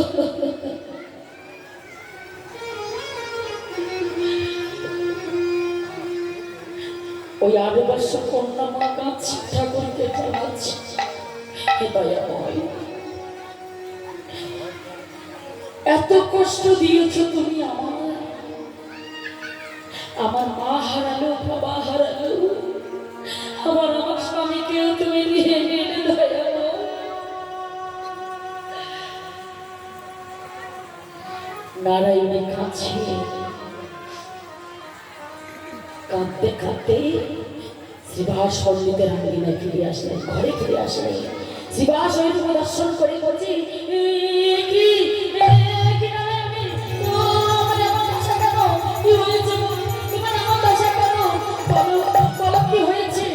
ওই 8 বছর কন্যা মা কাঁদছি, ঠাকুরকে জানাচ্ছি, হে দয়াময়, এত কষ্ট দিয়েছো তুমি আমার মা হারালো, বাবা হারালো, আমার স্বামীকেও তুমি নিয়ে গেলে দয়ালো। নারায়ণী কাছে কাঁদতে কাঁদতে শ্রীবাস পণ্ডিতের আঙ্গিনায় ফিরে আসলেন, ঘরে ফিরে আসলেন। শ্রীবাস ওই দর্শন করে বলছি, কি হয়েছে?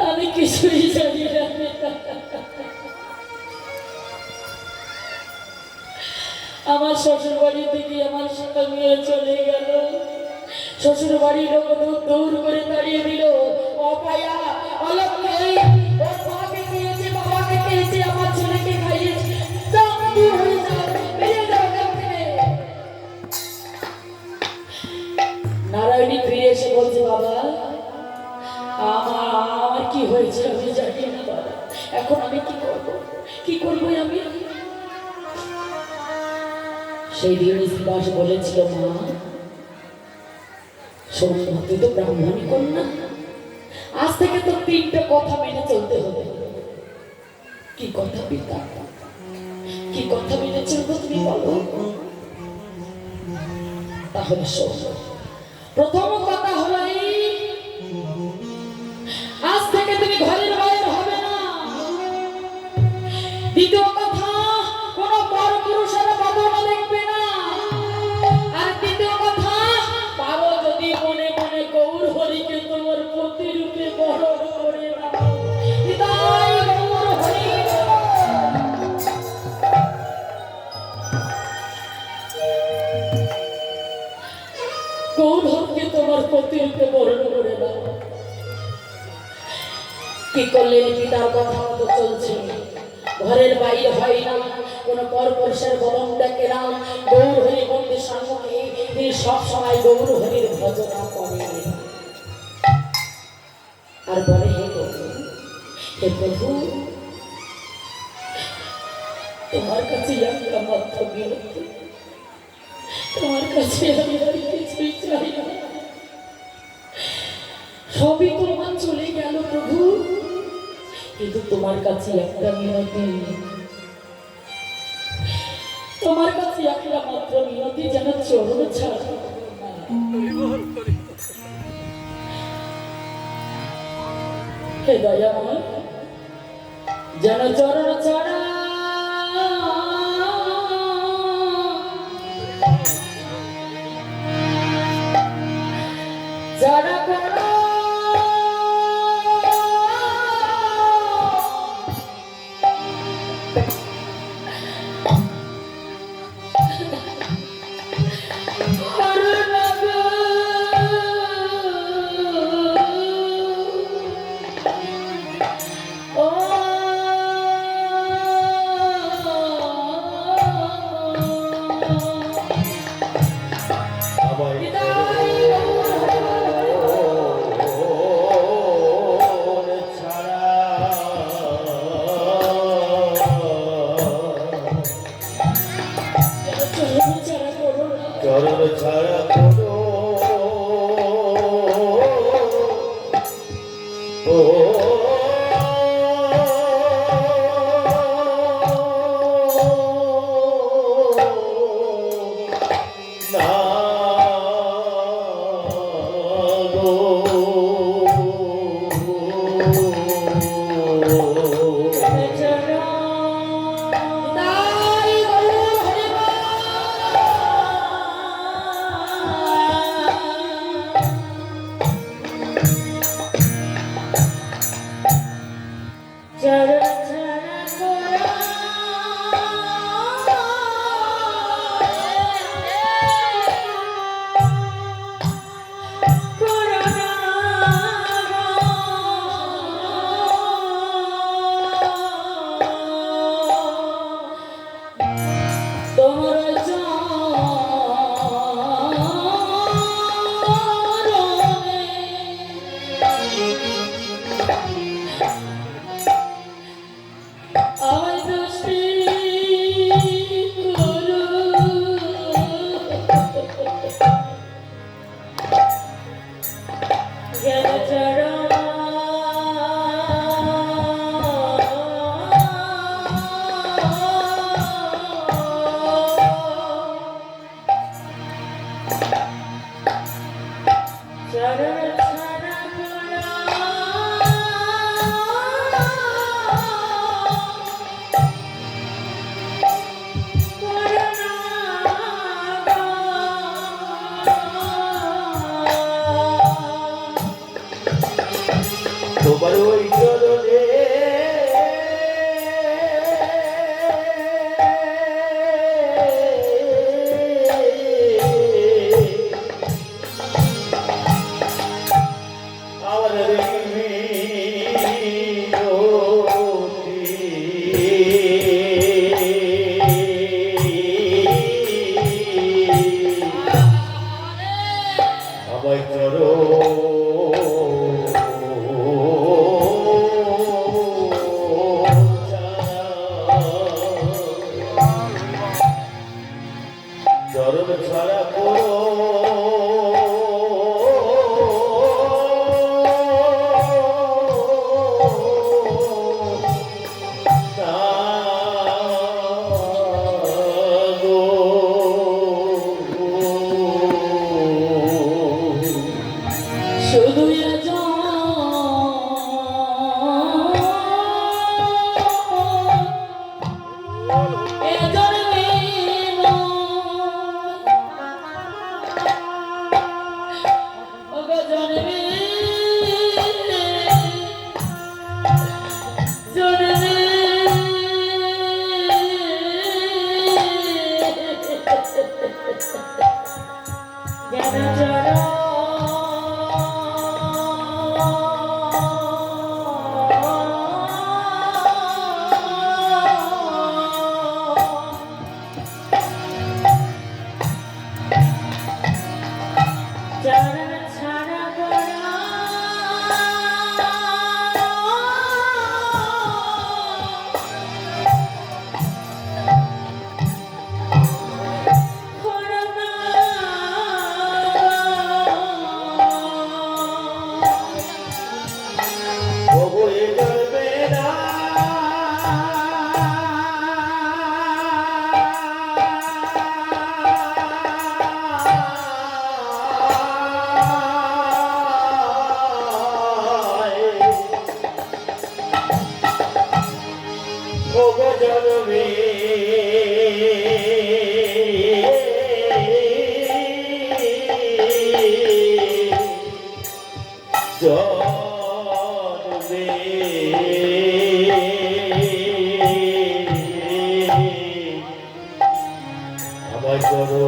আমি কিছুই জানি না। আমার শ্বশুর বাড়ি থেকে আমার সঙ্গে চলে গেল। শ্বশুর বাড়ির লোক দৌড় করে দাঁড়িয়ে দিল, অপায়া অলক্ষে, ওর মাকে খেয়েছে, বাবাকে খেয়েছে, আমার ছেলেকে খাইয়েছে, যাও দূর হয়ে যাও, বেরিয়ে যাও এখান থেকে। নারায়ণী ফিরে এসে বলছে, বাবা আমার কি হয়েছে আমি জানি না বাবা, এখন আমি কি করবো আমি? সেই দিন শ্রীবাস বলেছিল, মা শোন, তুই তো ব্রাহ্মণী কন্যা, আজ থেকে তো 3টে কথা মেনে চলতে হবে। কি কথা পিতা, কি কথা মেনে চলবো তুমি বলো? তাহলে শোন, প্রথম কথা হলো আজ থেকে তুমি ঘরের বাইরে হবে না। দ্বিতীয় কথা, কোন বড় পুরুষের বদন দেখবে না। আর তৃতীয় কথা, পারো যদি মনে মনে গৌর হরিকে তোমার প্রতিরূপে বরণ করে নাও। হৃদয় গৌর হরি। গৌর হরিকে তোমার প্রতিরূপে বরণ করে নাও। কি করলেন? পিতার কথা মতো চলছে, ঘরের বাইরে হয় না, কোন পরপুরুষের বদন দেখে না। গৌর হরি মন্দির সম্মুখে তিনি সবসময় গৌর হরির ভজনা করে আর বলে, হে প্রভু, তোমার কাছে আমরা মাত্র বিরক্তি, তোমার কাছে আমি আর কিছুই চাই না। সবই তোমার চলে গেল প্রভু, কিন্তু তোমার কাছে একটা মিনতি, তোমার কাছে একটা মাত্র মিনতি, যেন চরণ ছাড়া হে দয়াময়, যেন চরণ ছাড়া যারা করো আমায় চরণ ছাড়া তোমার ওই চরণে আমার আমায় চরণ ছাড়া করো শুধু চরণ ছাড়া করা ওগো এ জন্মে না ওগো জন্মে জন্মে আমায় করো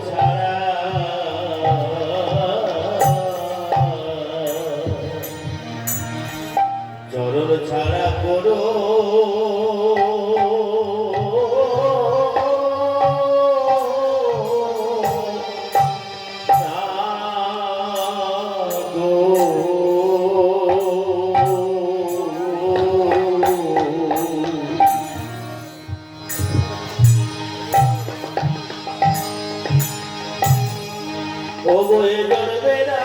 ছাড়া চরণ ছাড়া করো ওগো এ জন্মে না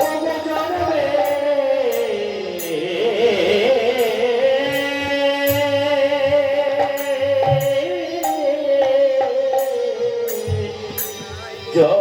ওগো জন্মে জন্মে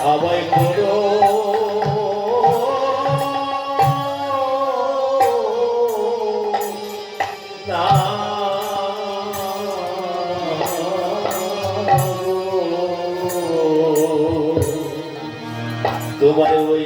আমায় করো না তোমার ওই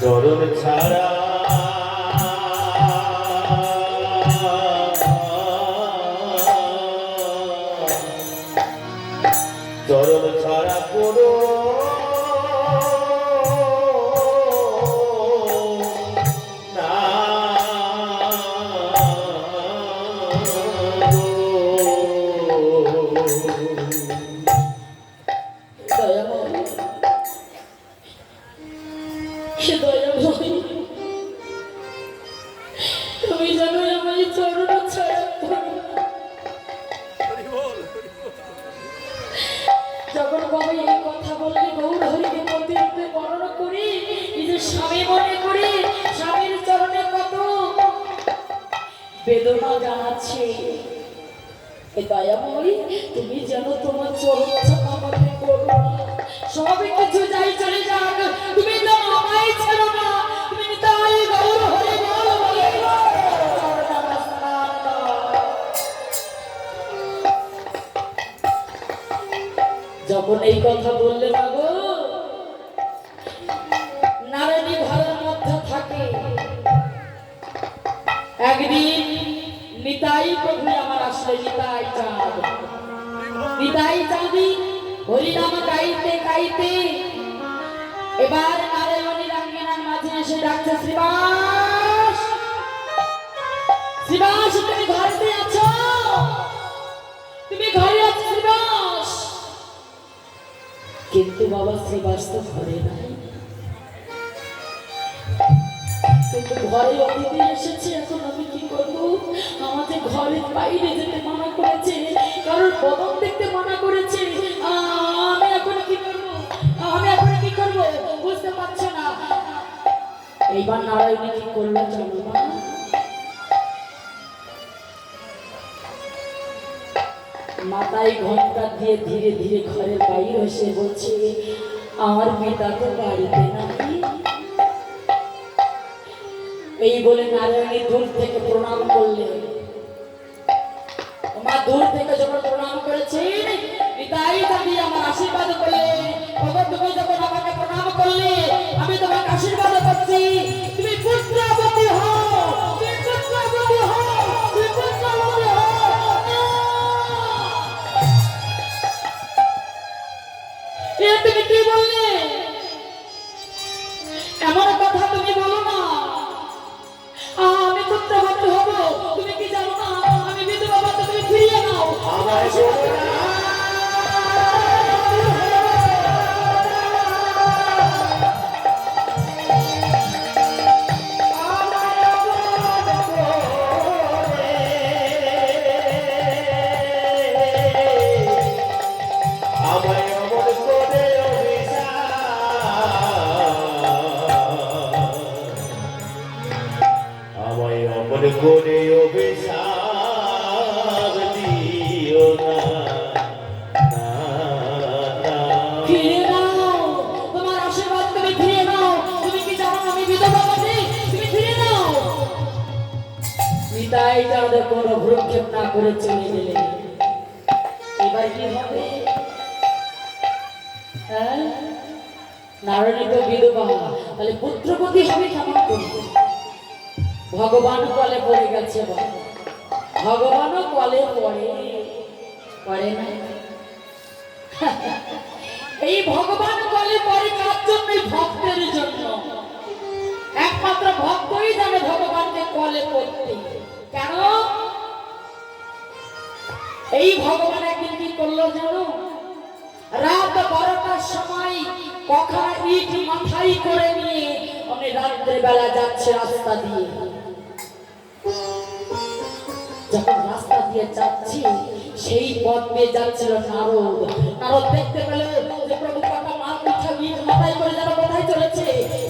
চরণ ছাড়া চরণ ছাড়া কোনো না তুমি জানো আমার চরণ ছাড়া যখন বাবা এই কথা বললে গৌর হরিকে প্রতিরূপে বর্ণনা করি নিজের স্বামী মনে করি স্বামীর চরণে কত বেদনা জানাচ্ছে দয়াময়ী তুমি যেন তোমার চরণ ছাড়া আমাকে করো না সবই কিছু যাই চলে যাক তুমি যেন আমায় ছেড়ো না তুমি তাই গৌর হরি বল বলে যখন এই কথা বললে না গো নারায়ণী ঘরের মধ্যে থাকে একদিন নিতাই প্রভু আমার আসলে নিতাই চাঁদ নিতাই চাঁদি হরিনাম গাইতে গাইতে এবার নারায়ণী রাঙ্গিনার মাঝে এসে ডাকছে শ্রীবাস শ্রীবাস তুমি ঘরে আছো তুমি ঘরে আছো শ্রীবাস কিন্তু বাবা শ্রীবাস তো ঘরে নাই কিন্তু ঘরে অতিথি এসেছে এখন আমি কি করবো আমাদের ঘরের বাইরে যেতে মানা করেছে কারণ বদন দেখতে মানা করেছে আমি এখন কি করবো বুঝতে পারছো না এইবার নারায়ণী কি করলো জানো না মাথায় ঘন্টা দিয়ে ধীরে ধীরে ঘরের বাইরে এসে বলছে আমার পিতা তো বাড়িতে নাই এই বলে নারায়ণী দূর থেকে প্রণাম করলেন মা দূর থেকে যখন প্রণাম করেছেন পিতাই দাদি আমার আশীর্বাদ করলেন তুমি যখন আমাকে প্রণাম করলে আমি তোমাকে আশীর্বাদ করছি তুমি কথা তুমি বলো না। আমি পুত্রবধূ হব, তুমি কি জানো না আমি বিধবা ভাতা, তুমি ফিরিয়ে নাও। আমায় বলো না। আমায় অমর করে আমায় অমর করে অভিশাপ দিও না, না, না। ফিরে নাও, তোমার আশীর্বাদ তুমি ফিরে নাও। তুমি কি জানো আমি বিধবা ভাতা, তুমি ফিরে নাও। নিতাই তাদের কোনো ভ্রুক্ষেপ না করে চলে গেলে এবার কি হবে? হ্যাঁ, নারণী তো বিধবা, তাহলে পুত্রপতি হবে কেমন করে? ভগবান কলে পড়ে গেছে, ভগবানও কলে পড়ে না। এই ভগবান কলে পড়ে কার জন্য? ভক্তের জন্য। একমাত্র ভক্তই জানে ভগবানকে কলে পড়তে। কেন? এই ভগবান একদিন কি করলো জানো? রাত 12টার সময় কখা ইট মাথায় করে নিয়ে আমি রাত্রে বেলা যাচ্ছে রাস্তা দিয়ে। যখন রাস্তা দিয়ে যাচ্ছি, সেই পথ দিয়ে যাচ্ছিল নারদ। নারদ দেখতে পেল যে প্রভু কটা মাথা ইট মাথায় করে যেন কোথায় চলেছে।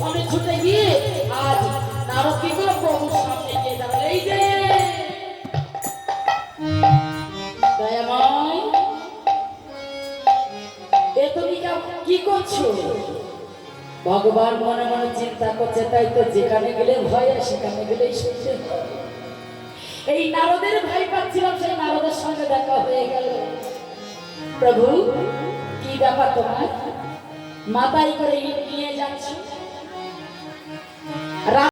আমি ছুটে গিয়ে আজ নারদ কি করে প্রভুর সামনে গিয়ে দাঁড়াল। এই যে দয়াময়, এ তুমি কি করছো? ভগবান মনে মনে চিন্তা করছে, তাই তো যেখানে গেলে ভয় আর সেখানে গেলেই শুনতে হয়। এই নারদের ভাই পাচ্ছিলাম, সেই নারদের সঙ্গে দেখা হয়ে গেল। প্রভু কি ব্যাপার তোমার? মাথায় করে ইট নিয়ে যাচ্ছ?